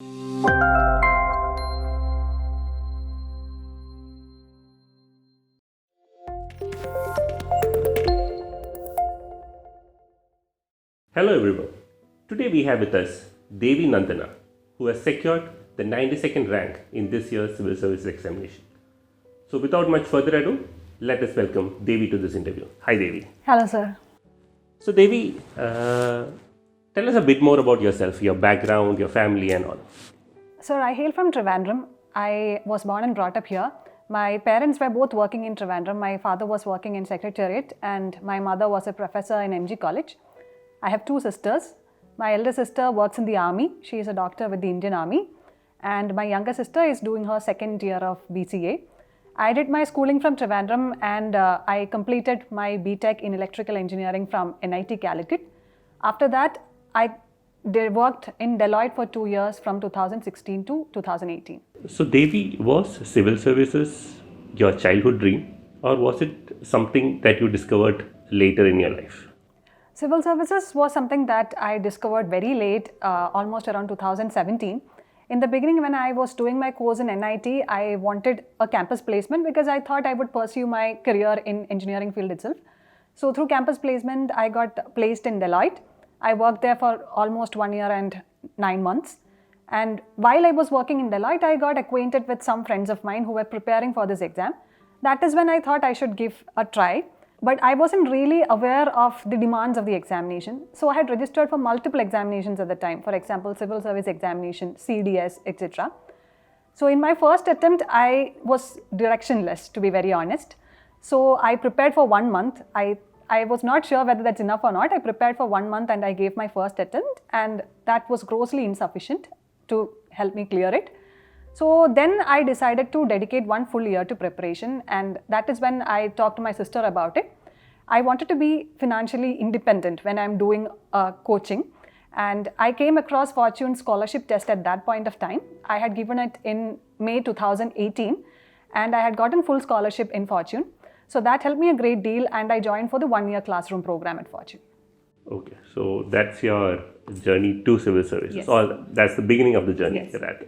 Hello everyone. Today we have with us Devi Nandana, who has secured the 92nd rank in this year's civil service examination. So without much further ado, let us welcome Devi to this interview. Hi Devi. Hello sir. So Devi, tell us a bit more about yourself, your background, your family and all. Sir, I hail from Trivandrum. I was born and brought up here. My parents were both working in Trivandrum. My father was working in Secretariat and my mother was a professor in MG College. I have two sisters. My elder sister works in the army. She is a doctor with the Indian Army. And my younger sister is doing her second year of BCA. I did my schooling from Trivandrum and I completed my BTech in electrical engineering from NIT Calicut. After that, I worked in Deloitte for 2 years from 2016 to 2018. So Devi, was civil services your childhood dream or was it something that you discovered later in your life? Civil services was something that I discovered very late, almost around 2017. In the beginning, when I was doing my course in NIT, I wanted a campus placement because I thought I would pursue my career in engineering field itself. So through campus placement, I got placed in Deloitte. I worked there for almost 1 year and 9 months. And while I was working in Deloitte, I got acquainted with some friends of mine who were preparing for this exam. That is when I thought I should give a try. But I wasn't really aware of the demands of the examination. So I had registered for multiple examinations at the time. For example, civil service examination, CDS, etc. So in my first attempt, I was directionless, to be very honest. So I prepared for 1 month. I was not sure whether that's enough or not. I prepared for 1 month and I gave my first attempt. And that was grossly insufficient to help me clear it. So then I decided to dedicate 1 full year to preparation, and that is when I talked to my sister about it. I wanted to be financially independent when I'm doing coaching, and I came across Fortune scholarship test at that point of time. I had given it in May 2018 and I had gotten full scholarship in Fortune. So that helped me a great deal and I joined for the 1-year classroom program at Fortune. Okay, so that's your journey to civil services, yes. Or that's the beginning of the journey. Yes.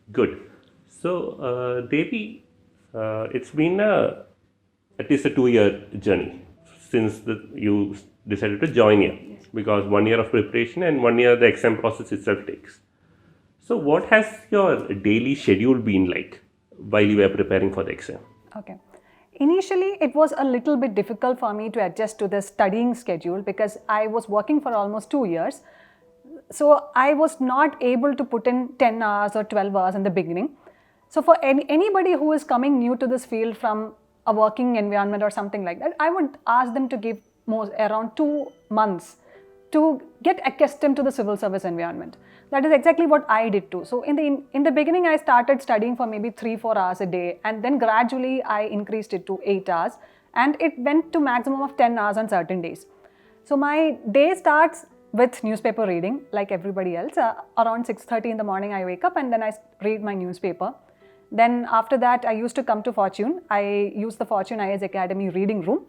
Good. So, Devi, it's been at least a 2-year journey since you decided to join here, yes. Because 1 year of preparation and 1 year the exam process itself takes. So, what has your daily schedule been like while you were preparing for the exam? Okay. Initially, it was a little bit difficult for me to adjust to the studying schedule because I was working for almost 2 years. So I was not able to put in 10 hours or 12 hours in the beginning. So for anybody who is coming new to this field from a working environment or something like that, I would ask them to give around 2 months to get accustomed to the civil service environment. That is exactly what I did too. So in the beginning, I started studying for maybe 3-4 hours a day, and then gradually I increased it to 8 hours, and it went to maximum of 10 hours on certain days. So my day starts with newspaper reading, like everybody else. Around 6:30 in the morning, I wake up and then I read my newspaper. Then after that, I used to come to Fortune. I used the Fortune Academy reading room.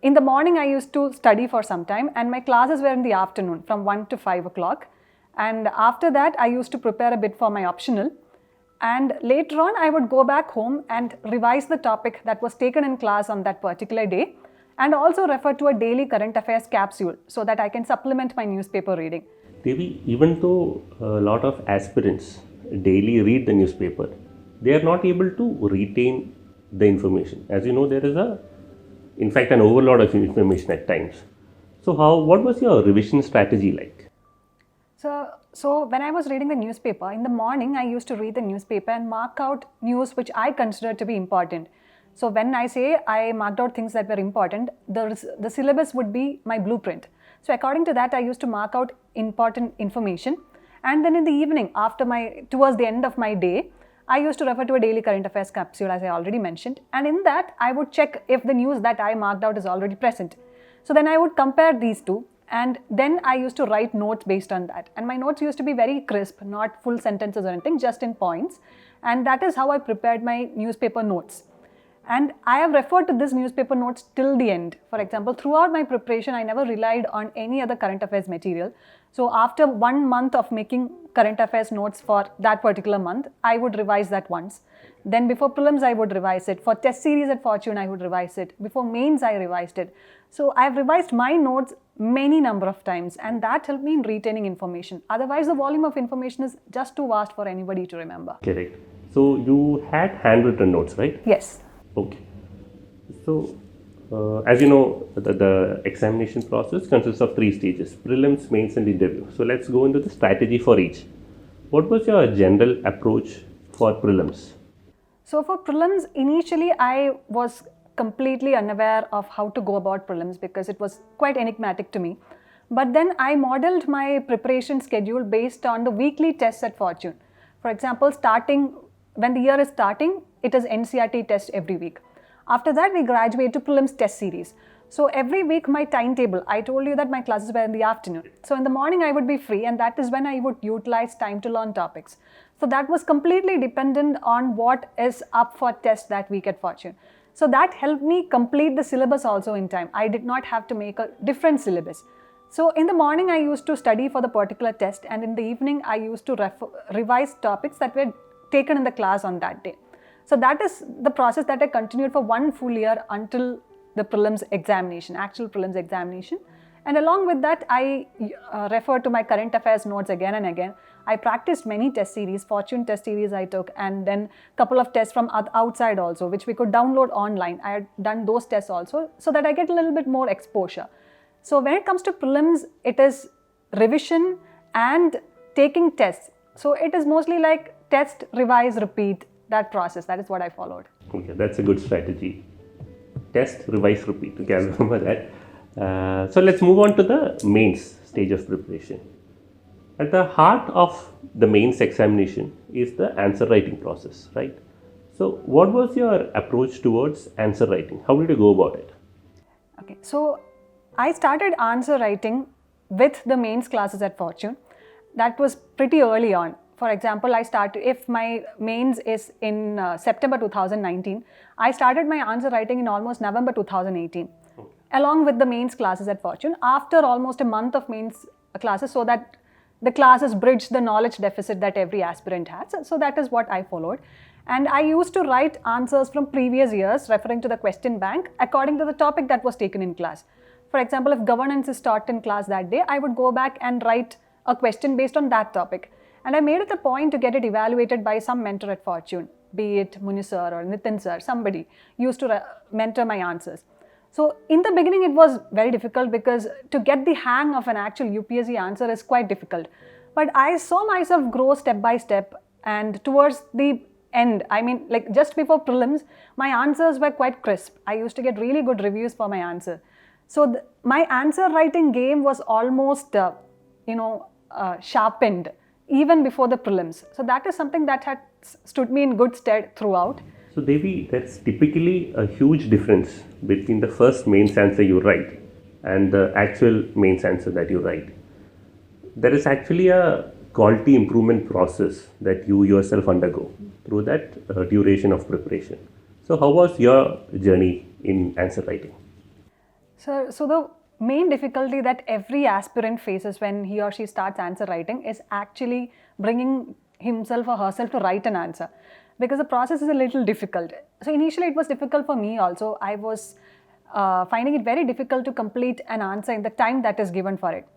In the morning, I used to study for some time, and my classes were in the afternoon from 1 to 5 o'clock. And after that, I used to prepare a bit for my optional. And later on, I would go back home and revise the topic that was taken in class on that particular day, and also refer to a daily current affairs capsule so that I can supplement my newspaper reading. Devi, even though a lot of aspirants daily read the newspaper, they are not able to retain the information. As you know, there is in fact, an overload of information at times. So what was your revision strategy like? So when I was reading the newspaper, in the morning, I used to read the newspaper and mark out news which I consider to be important. So when I say I marked out things that were important, the syllabus would be my blueprint. So according to that, I used to mark out important information. And then in the evening, towards the end of my day, I used to refer to a daily current affairs capsule, as I already mentioned. And in that, I would check if the news that I marked out is already present. So then I would compare these two. And then I used to write notes based on that. And my notes used to be very crisp, not full sentences or anything, just in points. And that is how I prepared my newspaper notes. And I have referred to this newspaper notes till the end. For example, throughout my preparation, I never relied on any other current affairs material. So after 1 month of making current affairs notes for that particular month, I would revise that once. Then before prelims, I would revise it. For test series at Fortune, I would revise it. Before mains, I revised it. So I have revised my notes many number of times, and that helped me in retaining information. Otherwise, the volume of information is just too vast for anybody to remember. Correct. So you had handwritten notes, right? Yes. Okay. So, as you know, the examination process consists of 3 stages: prelims, mains, and interview. So let's go into the strategy for each. What was your general approach for prelims? So for prelims, initially I was completely unaware of how to go about prelims because it was quite enigmatic to me. But then I modeled my preparation schedule based on the weekly tests at Fortune. For example, when the year is starting, it is NCERT test every week. After that, we graduate to prelims test series. So every week my timetable, I told you that my classes were in the afternoon. So in the morning I would be free, and that is when I would utilize time to learn topics. So that was completely dependent on what is up for test that week at Fortune. So that helped me complete the syllabus also in time. I did not have to make a different syllabus. So in the morning I used to study for the particular test, and in the evening I used to revise topics that were taken in the class on that day. So that is the process that I continued for 1 full year until the prelims examination, actual prelims examination. And along with that, I referred to my current affairs notes again and again. I practiced many test series, Fortune test series I took, and then a couple of tests from outside also, which we could download online. I had done those tests also so that I get a little bit more exposure. So when it comes to prelims, it is revision and taking tests. So it is mostly like test, revise, repeat, that process. That is what I followed. Okay, that's a good strategy. Test, revise, repeat. Okay, I'll remember that. So let's move on to the mains stage of preparation. At the heart of the mains examination is the answer writing process, right? So what was your approach towards answer writing? How did you go about it? Okay, so I started answer writing with the mains classes at Fortune. That was pretty early on. For example, if my mains is in September 2019, I started my answer writing in almost November 2018, along with the mains classes at Fortune, after almost a month of mains classes, so that the classes bridge the knowledge deficit that every aspirant has. So that is what I followed. And I used to write answers from previous years, referring to the question bank, according to the topic that was taken in class. For example, if governance is taught in class that day, I would go back and write a question based on that topic. And I made it a point to get it evaluated by some mentor at Fortune, be it Muni sir or Nitin sir, somebody used to mentor my answers. So in the beginning, it was very difficult because to get the hang of an actual UPSC answer is quite difficult. But I saw myself grow step by step, and towards the end, like just before prelims, my answers were quite crisp. I used to get really good reviews for my answer. So my answer writing game was almost, sharpened even before the prelims. So that is something that had stood me in good stead throughout. So Devi, that's typically a huge difference between the first mains answer you write and the actual mains answer that you write. There is actually a quality improvement process that you yourself undergo through that duration of preparation. So how was your journey in answer writing? So the main difficulty that every aspirant faces when he or she starts answer writing is actually bringing himself or herself to write an answer, because the process is a little difficult. So initially it was difficult for me also. I was finding it very difficult to complete an answer in the time that is given for it.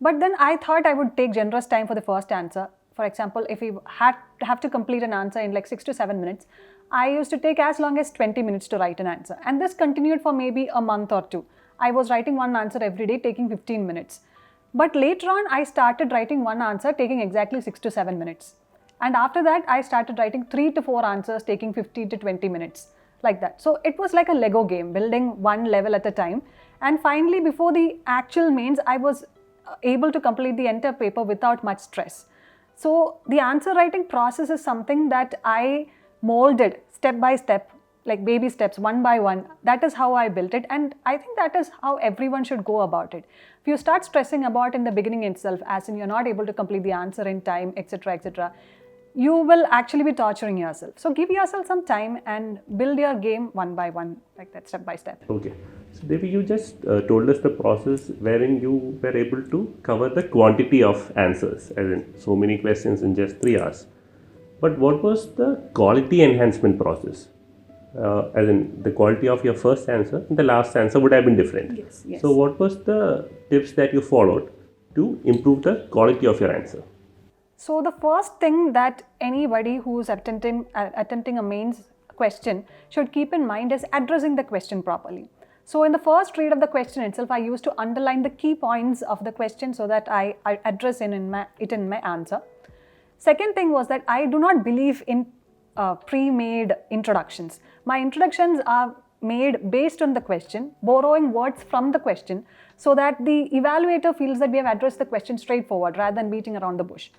But then I thought I would take generous time for the first answer. For example, if we have to complete an answer in like 6 to 7 minutes, I used to take as long as 20 minutes to write an answer. And this continued for maybe a month or two. I was writing one answer every day, taking 15 minutes. But later on, I started writing one answer, taking exactly 6 to 7 minutes. And after that, I started writing 3 to 4 answers, taking 15 to 20 minutes, like that. So it was like a Lego game, building one level at a time. And finally, before the actual mains, I was able to complete the entire paper without much stress. So the answer writing process is something that I molded step by step, like baby steps, one by one. That is how I built it, and I think that is how everyone should go about it. If you start stressing about in the beginning itself, as in you're not able to complete the answer in time, etc., you will actually be torturing yourself. So give yourself some time and build your game one by one, like that, step by step. Okay. So Devi, you just told us the process wherein you were able to cover the quantity of answers, as in so many questions in just 3 hours. But what was the quality enhancement process? As in the quality of your first answer and the last answer would have been different. Yes. So what was the tips that you followed to improve the quality of your answer? So the first thing that anybody who's attempting a mains question should keep in mind is addressing the question properly. So in the first read of the question itself, I used to underline the key points of the question so that I address it in my answer. Second thing was that I do not believe in pre-made introductions. My introductions are made based on the question, borrowing words from the question so that the evaluator feels that we have addressed the question straightforward rather than beating around the bush.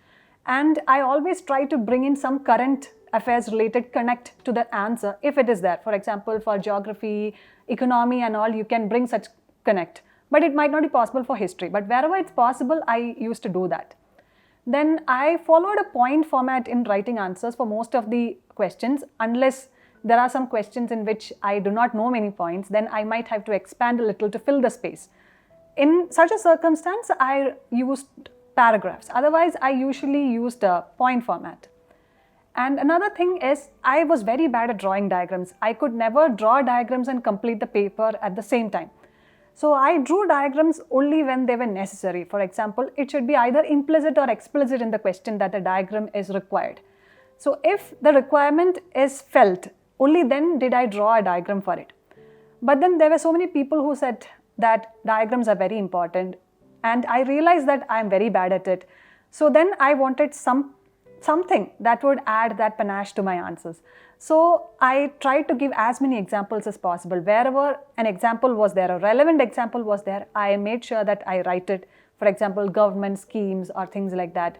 And I always try to bring in some current affairs related connect to the answer if it is there. For example, for geography, economy and all, you can bring such connect. But it might not be possible for history. But wherever it's possible, I used to do that. Then I followed a point format in writing answers for most of the questions. Unless there are some questions in which I do not know many points, then I might have to expand a little to fill the space. In such a circumstance, I used paragraphs. Otherwise, I usually used a point format. And another thing is, I was very bad at drawing diagrams. I could never draw diagrams and complete the paper at the same time. So I drew diagrams only when they were necessary. For example, it should be either implicit or explicit in the question that a diagram is required. So if the requirement is felt, only then did I draw a diagram for it. But then there were so many people who said that diagrams are very important, and I realized that I am very bad at it. So then I wanted something that would add that panache to my answers. So I tried to give as many examples as possible. Wherever an example was there, a relevant example was there, I made sure that I write it. For example, government schemes or things like that.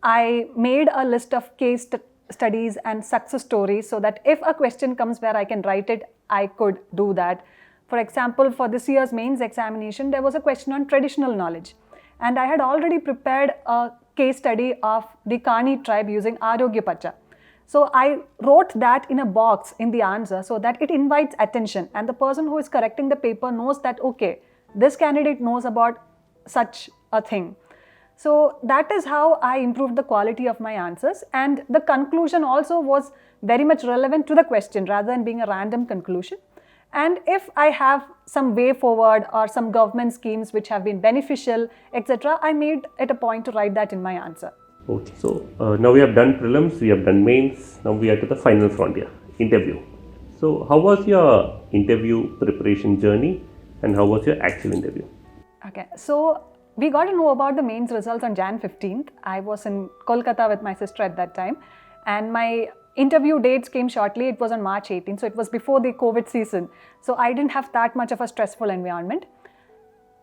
I made a list of case studies and success stories so that if a question comes where I can write it, I could do that. For example, for this year's mains examination, there was a question on traditional knowledge. And I had already prepared a case study of the Kani tribe using Arogya Pacha. So I wrote that in a box in the answer so that it invites attention, and the person who is correcting the paper knows that, okay, this candidate knows about such a thing. So that is how I improved the quality of my answers, and the conclusion also was very much relevant to the question rather than being a random conclusion. And if I have some way forward or some government schemes which have been beneficial, etc., I made it a point to write that in my answer. Okay, so now we have done prelims, we have done mains, now we are to the final frontier, interview. So how was your interview preparation journey and how was your actual interview? Okay, so we got to know about the mains results on Jan 15th. I was in Kolkata with my sister at that time, and my interview dates came shortly. It was on March 18th, so it was before the COVID season. So I didn't have that much of a stressful environment.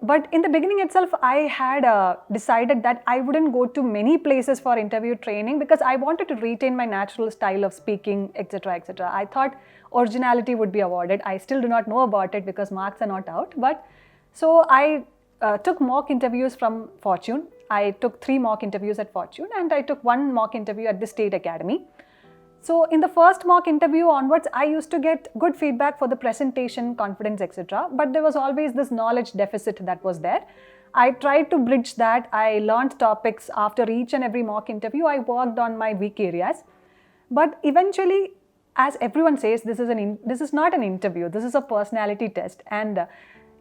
But in the beginning itself, I had decided that I wouldn't go to many places for interview training because I wanted to retain my natural style of speaking, etc., etc. I thought originality would be awarded. I still do not know about it because marks are not out. But so I took mock interviews from Fortune. I took 3 mock interviews at Fortune, and I took 1 mock interview at the State Academy. So in the first mock interview onwards, I used to get good feedback for the presentation, confidence, etc. But there was always this knowledge deficit that was there. I tried to bridge that. I learned topics after each and every mock interview. I worked on my weak areas. But eventually, as everyone says, this is not an interview. This is a personality test. And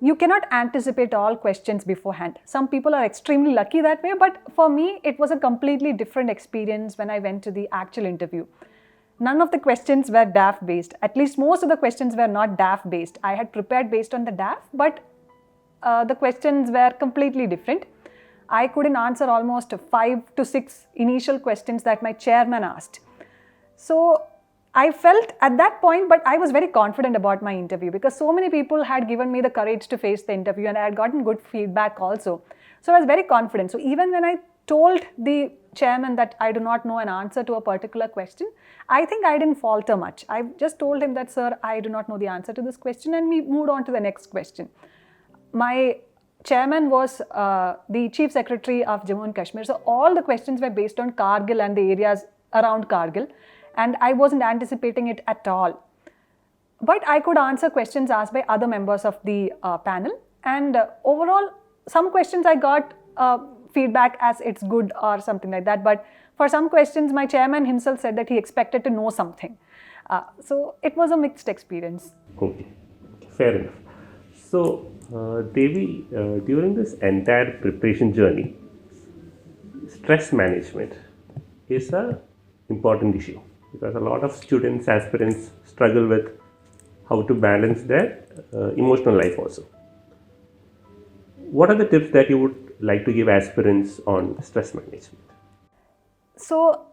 you cannot anticipate all questions beforehand. Some people are extremely lucky that way. But for me, it was a completely different experience when I went to the actual interview. None of the questions were DAF based. At least most of the questions were not DAF based. I had prepared based on the DAF, but the questions were completely different. I couldn't answer almost 5 to 6 initial questions that my chairman asked. So I felt at that point, but I was very confident about my interview because so many people had given me the courage to face the interview and I had gotten good feedback also. So I was very confident. So even when I told the chairman that I do not know an answer to a particular question, I think I didn't falter much. I just told him that, sir, I do not know the answer to this question, and we moved on to the next question. My chairman was the chief secretary of Jammu and Kashmir, so all the questions were based on Kargil and the areas around Kargil, and I wasn't anticipating it at all. But I could answer questions asked by other members of the panel, and overall, some questions I got feedback as it's good or something like that. But for some questions, my chairman himself said that he expected to know something. So it was a mixed experience. Okay, fair enough. So, Devi, during this entire preparation journey, stress management is an important issue because a lot of students, aspirants struggle with how to balance their emotional life also. What are the tips that you would like to give aspirants on stress management? So,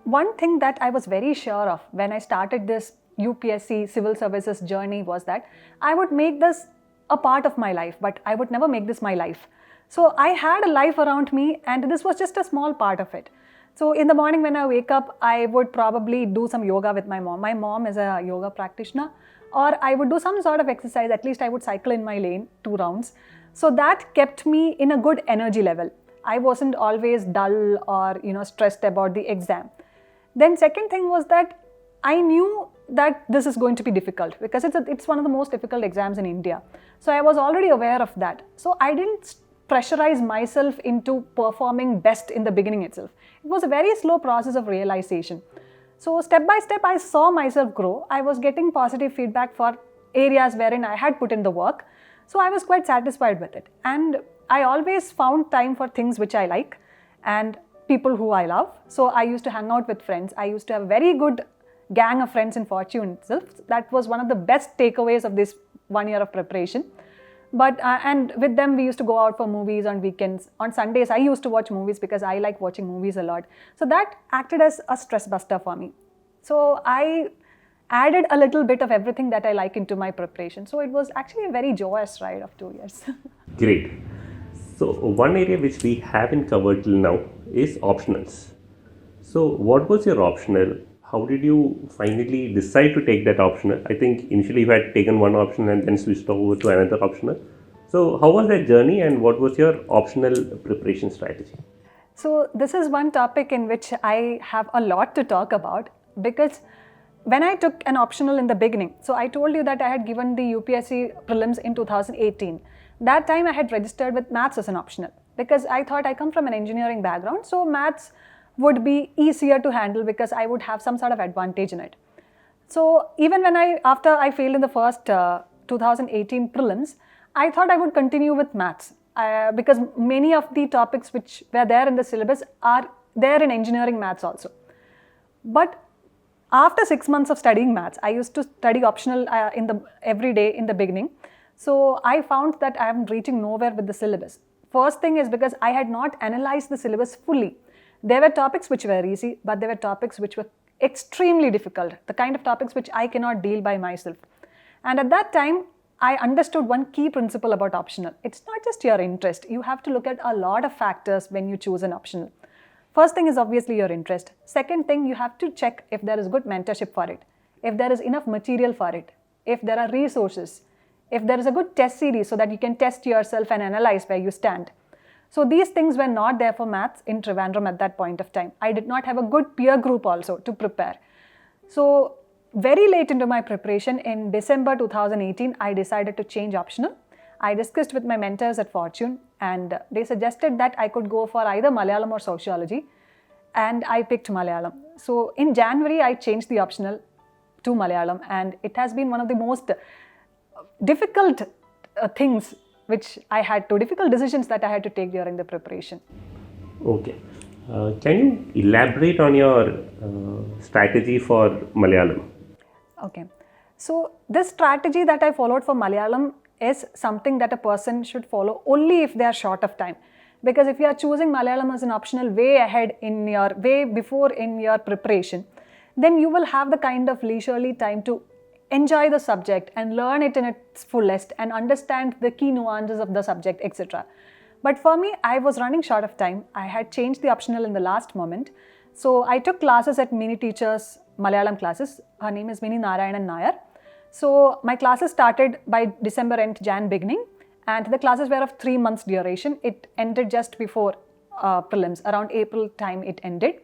one thing that I was very sure of when I started this UPSC civil services journey was that I would make this a part of my life, but I would never make this my life. So, I had a life around me, and this was just a small part of it. So, in the morning when I wake up, I would probably do some yoga with my mom. My mom is a yoga practitioner, or I would do some sort of exercise. At least I would cycle in my lane 2 rounds. So that kept me in a good energy level. I wasn't always dull or stressed about the exam. Then second thing was that I knew that this is going to be difficult because it's one of the most difficult exams in India. So I was already aware of that. So I didn't pressurize myself into performing best in the beginning itself. It was a very slow process of realization. So step by step, I saw myself grow. I was getting positive feedback for areas wherein I had put in the work. So I was quite satisfied with it. And I always found time for things which I like and people who I love. So I used to hang out with friends. I used to have a very good gang of friends in Fortune itself. That was one of the best takeaways of this 1 year of preparation. But and with them, we used to go out for movies on weekends. On Sundays, I used to watch movies because I like watching movies a lot. So that acted as a stress buster for me. So I added a little bit of everything that I like into my preparation. So it was actually a very joyous ride of 2 years. Great. So one area which we haven't covered till now is optionals. So what was your optional? How did you finally decide to take that optional? I think initially you had taken one option and then switched over to another optional. So how was that journey and what was your optional preparation strategy? So this is one topic in which I have a lot to talk about because when I took an optional in the beginning, so I told you that I had given the UPSC prelims in 2018. That time I had registered with maths as an optional because I thought I come from an engineering background, so maths would be easier to handle because I would have some sort of advantage in it. So even after I failed in the first 2018 prelims, I thought I would continue with maths because many of the topics which were there in the syllabus are there in engineering maths also. But after 6 months of studying maths, I used to study optional every day in the beginning. So I found that I am reaching nowhere with the syllabus. First thing is because I had not analyzed the syllabus fully. There were topics which were easy, but there were topics which were extremely difficult, the kind of topics which I cannot deal by myself. And at that time, I understood one key principle about optional. It's not just your interest. You have to look at a lot of factors when you choose an optional. First thing is obviously your interest. Second thing, you have to check if there is good mentorship for it, if there is enough material for it, if there are resources, if there is a good test series so that you can test yourself and analyze where you stand. So these things were not there for maths in Trivandrum at that point of time. I did not have a good peer group also to prepare. So very late into my preparation in December 2018, I decided to change optional. I discussed with my mentors at Fortune and they suggested that I could go for either Malayalam or sociology, and I picked Malayalam. So in January, I changed the optional to Malayalam, and it has been one of the most difficult difficult decisions that I had to take during the preparation. Okay. Can you elaborate on your strategy for Malayalam? Okay. So this strategy that I followed for Malayalam is something that a person should follow only if they are short of time. Because if you are choosing Malayalam as an optional way before in your preparation, then you will have the kind of leisurely time to enjoy the subject and learn it in its fullest and understand the key nuances of the subject, etc. But for me, I was running short of time. I had changed the optional in the last moment. So I took classes at Mini Teacher's Malayalam classes. Her name is Mini Narayanan Nayar. So my classes started by December end, Jan beginning, and the classes were of 3 months duration. It ended just before prelims, around April time it ended.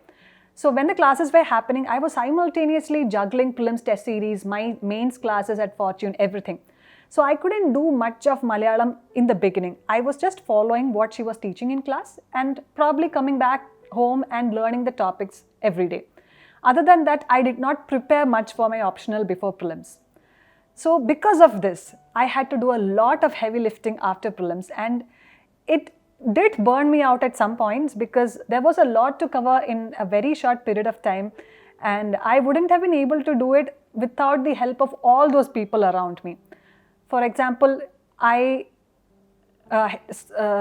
So when the classes were happening, I was simultaneously juggling prelims test series, my mains classes at Fortune, everything. So I couldn't do much of Malayalam in the beginning. I was just following what she was teaching in class and probably coming back home and learning the topics every day. Other than that, I did not prepare much for my optional before prelims. So because of this, I had to do a lot of heavy lifting after prelims, and it did burn me out at some points because there was a lot to cover in a very short period of time, and I wouldn't have been able to do it without the help of all those people around me. For example, I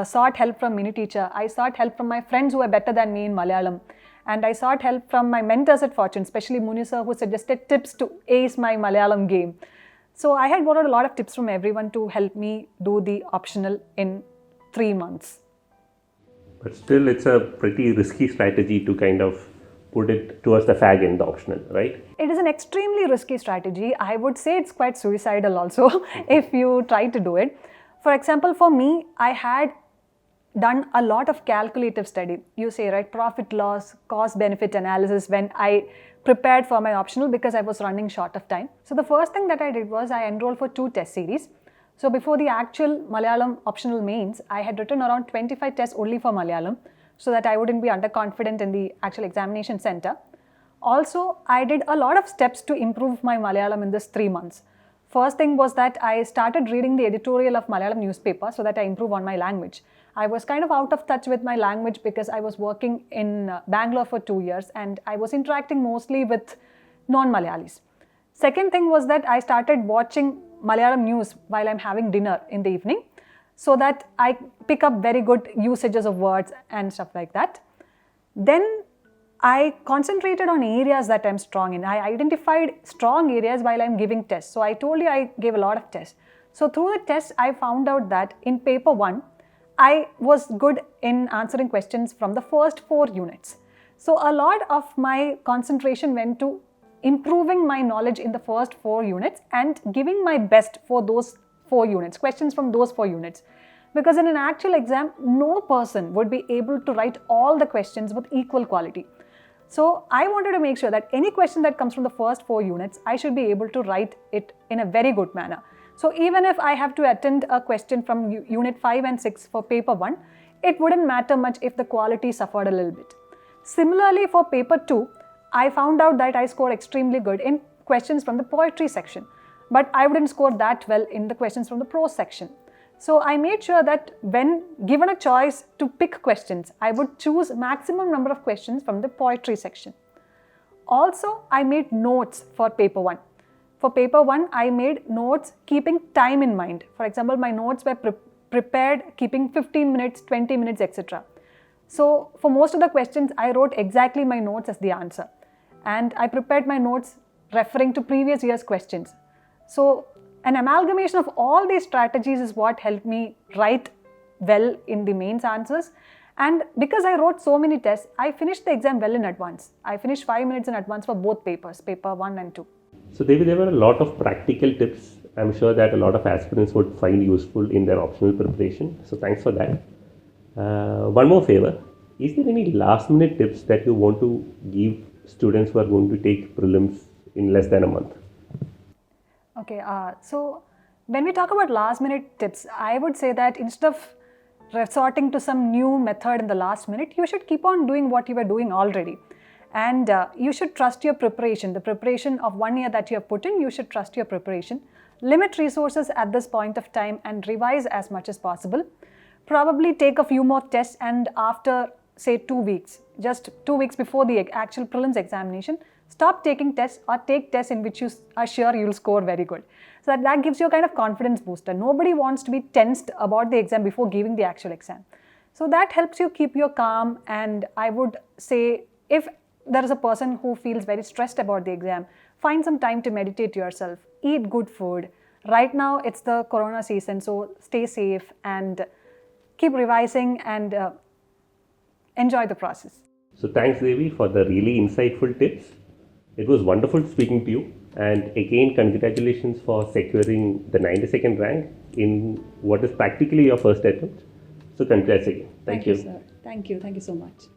sought help from mini teacher. I sought help from my friends who were better than me in Malayalam. And I sought help from my mentors at Fortune, especially Muni sir, who suggested tips to ace my Malayalam game. So I had borrowed a lot of tips from everyone to help me do the optional in 3 months. But still, it's a pretty risky strategy to kind of put it towards the fag end, the optional, right? It is an extremely risky strategy. I would say it's quite suicidal also if you try to do it. For example, for me, I had done a lot of calculative study. You say, right, profit loss, cost benefit analysis when I prepared for my optional because I was running short of time. So the first thing that I did was I enrolled for 2 test series. So before the actual Malayalam optional mains, I had written around 25 tests only for Malayalam so that I wouldn't be underconfident in the actual examination center. Also, I did a lot of steps to improve my Malayalam in this 3 months. First thing was that I started reading the editorial of Malayalam newspaper so that I improve on my language. I was kind of out of touch with my language because I was working in Bangalore for 2 years and I was interacting mostly with non-Malayalis. Second thing was that I started watching Malayalam news while I'm having dinner in the evening so that I pick up very good usages of words and stuff like that. Then I concentrated on areas that I'm strong in. I identified strong areas while I'm giving tests. So I told you I gave a lot of tests. So through the tests, I found out that in paper 1, I was good in answering questions from the first 4 units. So a lot of my concentration went to improving my knowledge in the first 4 units and giving my best for those 4 units, questions from those 4 units. Because in an actual exam, no person would be able to write all the questions with equal quality. So I wanted to make sure that any question that comes from the first 4 units, I should be able to write it in a very good manner. So even if I have to attend a question from unit 5 and 6 for paper 1, it wouldn't matter much if the quality suffered a little bit. Similarly, for paper 2, I found out that I scored extremely good in questions from the poetry section, but I wouldn't score that well in the questions from the prose section. So I made sure that when given a choice to pick questions, I would choose maximum number of questions from the poetry section. Also, I made notes for paper 1. For paper 1, I made notes keeping time in mind. For example, my notes were prepared keeping 15 minutes, 20 minutes, etc. So for most of the questions, I wrote exactly my notes as the answer. And I prepared my notes referring to previous year's questions. So an amalgamation of all these strategies is what helped me write well in the mains answers. And because I wrote so many tests, I finished the exam well in advance. I finished 5 minutes in advance for both papers, paper 1 and 2. So Devi, there were a lot of practical tips I'm sure that a lot of aspirants would find useful in their optional preparation. So thanks for that. One more favor. Is there any last minute tips that you want to give students who are going to take prelims in less than a month? Okay, so when we talk about last minute tips, I would say that instead of resorting to some new method in the last minute, you should keep on doing what you were doing already. And you should trust your preparation. The preparation of 1 year that you have put in, you should trust your preparation. Limit resources at this point of time and revise as much as possible. Probably take a few more tests, and after say 2 weeks, just 2 weeks before the actual prelims examination, stop taking tests or take tests in which you are sure you'll score very good. So that gives you a kind of confidence booster. Nobody wants to be tensed about the exam before giving the actual exam. So that helps you keep your calm. And I would say if there is a person who feels very stressed about the exam, find some time to meditate yourself, eat good food. Right now it's the corona season, so stay safe and keep revising and enjoy the process. So thanks Devi for the really insightful tips. It was wonderful speaking to you, and again congratulations for securing the 92nd rank in what is practically your first attempt. So congrats again. Thank you, sir. Thank you so much.